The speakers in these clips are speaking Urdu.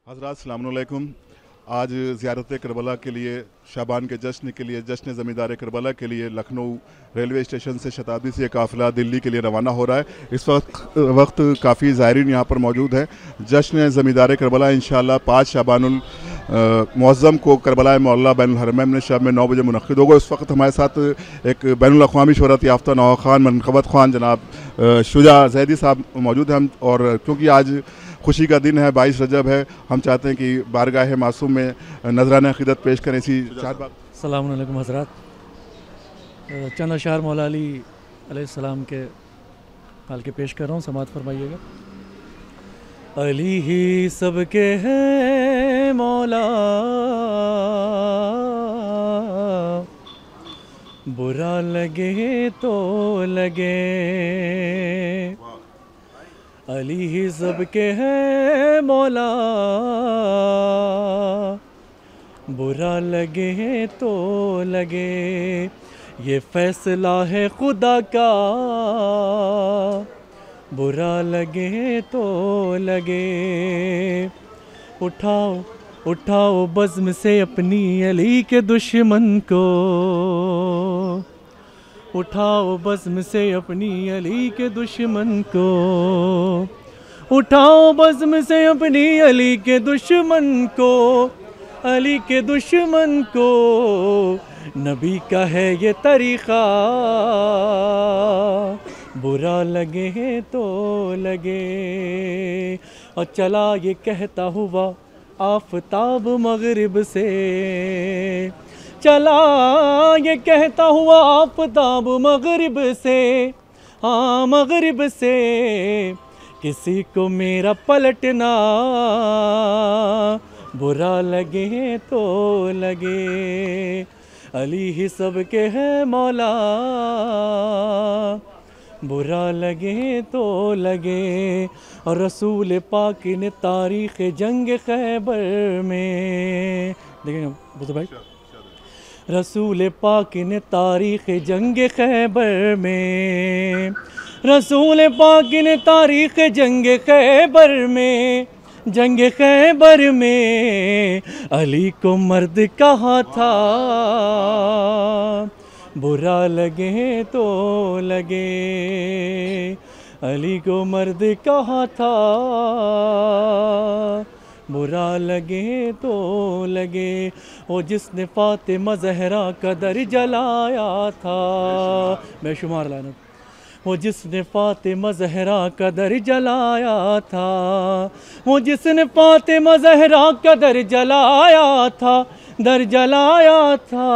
حضرات السلام علیکم. آج زیارت کربلا کے لیے شعبان کے جشن کے لیے جشن زمیندار کربلا کے لیے لکھنؤ ریلوے اسٹیشن سے شتابدی سے قافلہ دلی کے لیے روانہ ہو رہا ہے. اس وقت کافی زائرین یہاں پر موجود ہیں. جشن زمیندار کربلا انشاءاللہ 5 شعبان المعظم کو کربلا معلیٰ بین الحرمین میں شب میں 9 بجے منعقد ہوگا. اس وقت ہمارے ساتھ ایک بین الاقوامی شہرت یافتہ نوخوان منقبت خوان جناب شجاع زیدی صاحب موجود ہیں. اور کیونکہ آج خوشی کا دن ہے، 22 رجب ہے، ہم چاہتے ہیں کہ بارگاہ معصوم میں نذرانہ عقیدت پیش کریں. السلام علیکم حضرات. چند اشعار مولا علی علیہ السلام کے حال کے پیش کر رہا ہوں، سماعت فرمائیے گا. علی ہی سب کے ہے مولا، برا لگے تو لگے. علی ہی سب کے ہے مولا، برا لگے تو لگے. یہ فیصلہ ہے خدا کا، برا لگے تو لگے. اٹھاؤ اٹھاؤ بزم سے اپنی علی کے دشمن کو، اٹھاؤ بزم سے اپنی علی کے دشمن کو، اٹھاؤ بزم سے اپنی علی کے دشمن کو، علی کے دشمن کو. نبی کا ہے یہ طریقہ، برا لگے تو لگے. اور چلا یہ کہتا ہوا آفتاب مغرب سے، چلا یہ کہتا ہوا آفتاب مغرب سے، ہاں مغرب سے. کسی کو میرا پلٹنا برا لگے تو لگے. علی ہی سب کے ہے مولا، برا لگے تو لگے. اور رسول پاک نے تاریخ جنگ خیبر میں، دیکھیں بزرگ بھائی، رسول پاک نے تاریخ جنگ خیبر میں، رسول پاک نے تاریخ جنگ خیبر میں، جنگ خیبر میں علی کو مرد کہا تھا، برا لگے تو لگے. علی کو مرد کہا تھا، برا لگے تو لگے. وہ جس نے فاطمہ زہرا کا در جلایا تھا، بے شمار لعنت. وہ جس نے فاطمہ زہرا کا در جلایا تھا، وہ جس نے فاطمہ زہرا کا در جلایا تھا، در جلایا تھا.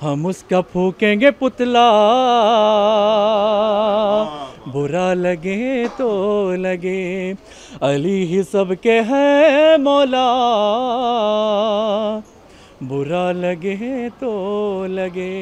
ہم اس کا پھونکیں گے پتلا، برا لگے تو لگے. علی ہی سب کے ہے مولا، برا لگے تو لگے.